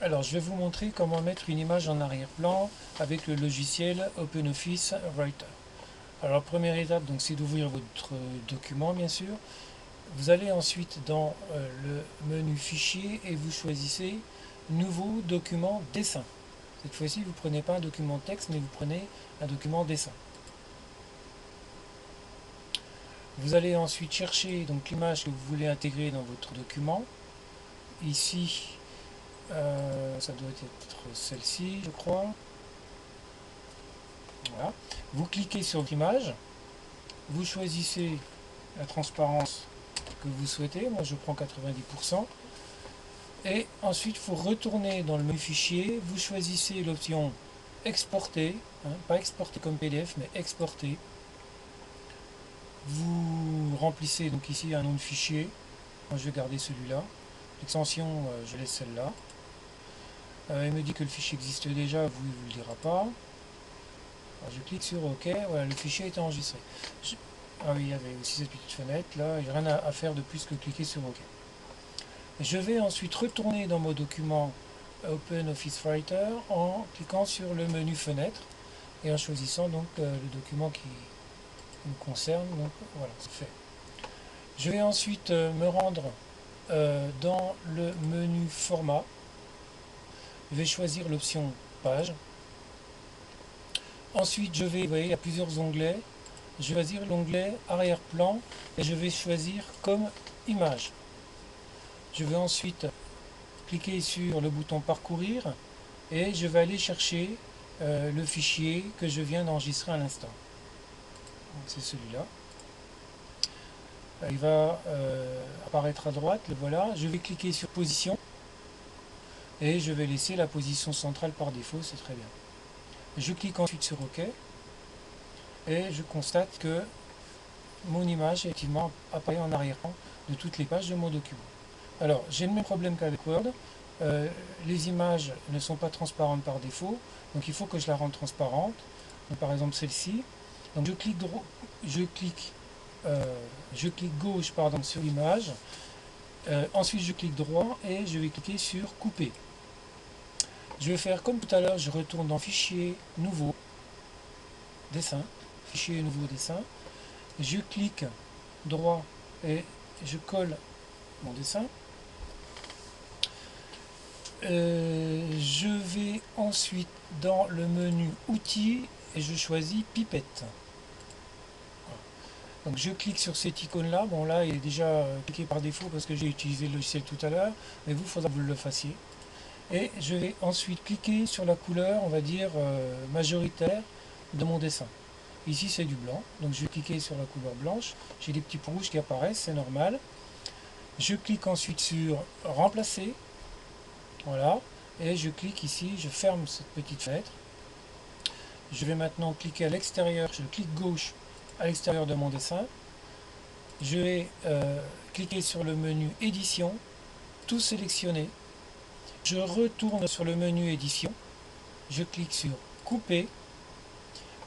Alors, je vais vous montrer comment mettre une image en arrière-plan avec le logiciel OpenOffice Writer. Alors, la première étape, donc, c'est d'ouvrir votre document, bien sûr. Vous allez ensuite dans le menu Fichier et vous choisissez Nouveau document dessin. Cette fois-ci, vous ne prenez pas un document texte, mais vous prenez un document dessin. Vous allez ensuite chercher donc l'image que vous voulez intégrer dans votre document. Ici, ça doit être celle-ci, je crois. Voilà. Vous cliquez sur l'image, vous choisissez la transparence que vous souhaitez, moi je prends 90%, et ensuite vous retournez dans le menu fichier, vous choisissez l'option exporter, pas exporter comme PDF, mais exporter. Vous remplissez donc ici un nom de fichier, moi je vais garder celui-là, l'extension je laisse celle-là. Il me dit que le fichier existe déjà, vous ne vous le dira pas. Alors, je clique sur OK, voilà, le fichier est enregistré. Ah oui, il y avait aussi cette petite fenêtre là, il n'y a rien à faire de plus que cliquer sur OK. Je vais ensuite retourner dans mon document OpenOffice Writer en cliquant sur le menu fenêtre et en choisissant donc le document qui me concerne. Donc voilà, c'est fait. Je vais ensuite me rendre dans le menu format. Je vais choisir l'option page. Ensuite, je vais, vous voyez, il y a plusieurs onglets. Je vais choisir l'onglet arrière-plan et je vais choisir comme image. Je vais ensuite cliquer sur le bouton parcourir et je vais aller chercher le fichier que je viens d'enregistrer à l'instant. C'est celui-là. Il va apparaître à droite, le voilà. Je vais cliquer sur position et je vais laisser la position centrale par défaut, c'est très bien. Je clique ensuite sur OK et je constate que mon image effectivement apparaît en arrière-plan de toutes les pages de mon document. Alors, j'ai le même problème qu'avec Word. Les images ne sont pas transparentes par défaut, donc il faut que je la rende transparente. Donc, par exemple celle-ci. Donc je clique gauche sur l'image. Ensuite je clique droit et je vais cliquer sur couper. Je vais faire comme tout à l'heure, je retourne dans Fichier, Nouveau, Dessin, Fichier, Nouveau, Dessin. Je clique droit et je colle mon dessin. Je vais ensuite dans le menu Outils et je choisis Pipette. Donc je clique sur cette icône là. Bon là il est déjà cliqué par défaut parce que j'ai utilisé le logiciel tout à l'heure, mais vous, il faudra que vous le fassiez. Et je vais ensuite cliquer sur la couleur, on va dire, majoritaire de mon dessin. Ici c'est du blanc, donc je vais cliquer sur la couleur blanche. J'ai des petits points rouges qui apparaissent, c'est normal. Je clique ensuite sur remplacer. Voilà. Et je clique ici, je ferme cette petite fenêtre. Je vais maintenant cliquer à l'extérieur, je clique gauche à l'extérieur de mon dessin. Je vais cliquer sur le menu édition, tout sélectionner. Je retourne sur le menu édition, je clique sur couper,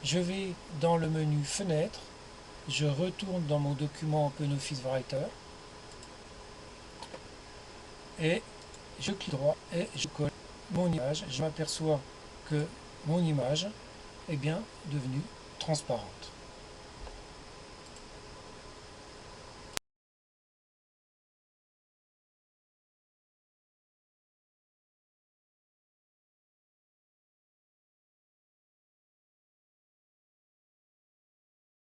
je vais dans le menu fenêtre, je retourne dans mon document OpenOffice Writer et je clique droit et je colle mon image. Je m'aperçois que mon image est bien devenue transparente.